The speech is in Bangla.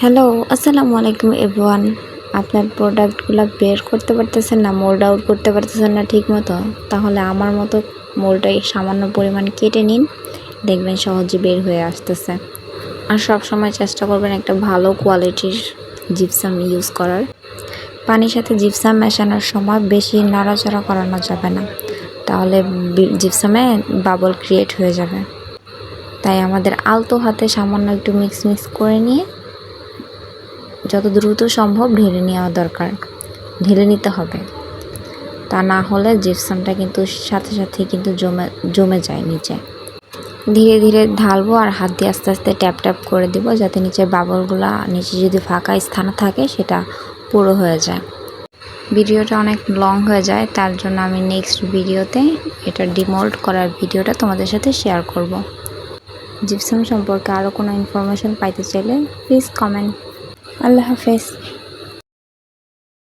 হ্যালো, আসসালামু আলাইকুম এভরিওয়ান। আপনার প্রোডাক্টগুলো বের করতে পারতেছেন না, মোল্ড আউট করতে পারতেছেন না ঠিক মতো, তাহলে আমার মতো মোল্ডটা সামান্য পরিমাণ কেটে নিন, দেখবেন সহজে বের হয়ে আসতেছে। আর সব সময় চেষ্টা করবেন একটা ভালো কোয়ালিটির জিপসাম ইউজ করার। পানির সাথে জিপসাম মেশানোর সময় বেশি নাড়াচাড়া করানো যাবে না, তাহলে জিপসামে বাবল ক্রিয়েট হয়ে যাবে। তাই আমাদের আলতো হাতে সামান্য একটু মিক্স করে নিয়ে যত দ্রুত সম্ভব ঢেলে নেওয়া দরকার, ঢেলে নিতে হবে। তা না হলে জিপসামটা কিন্তু সাথে কিন্তু জমে যায় নিচে। ধীরে ধীরে ঢালবো আর হাত দিয়ে আস্তে আস্তে ট্যাপ করে দিব, যাতে নিচে বাবলগুলা, নিচে যদি ফাঁকা স্থান থাকে সেটা পুরো হয়ে যায়। ভিডিওটা অনেক লং হয়ে যায়, তার জন্য আমি নেক্সট ভিডিওতে এটা ডিমোল্ড করার ভিডিওটা তোমাদের সাথে শেয়ার করব। জিপসাম সম্পর্কে আরও কোনো ইনফরমেশন পাইতে চাইলে প্লিজ কমেন্ট। আল্লাহ হাফেজ।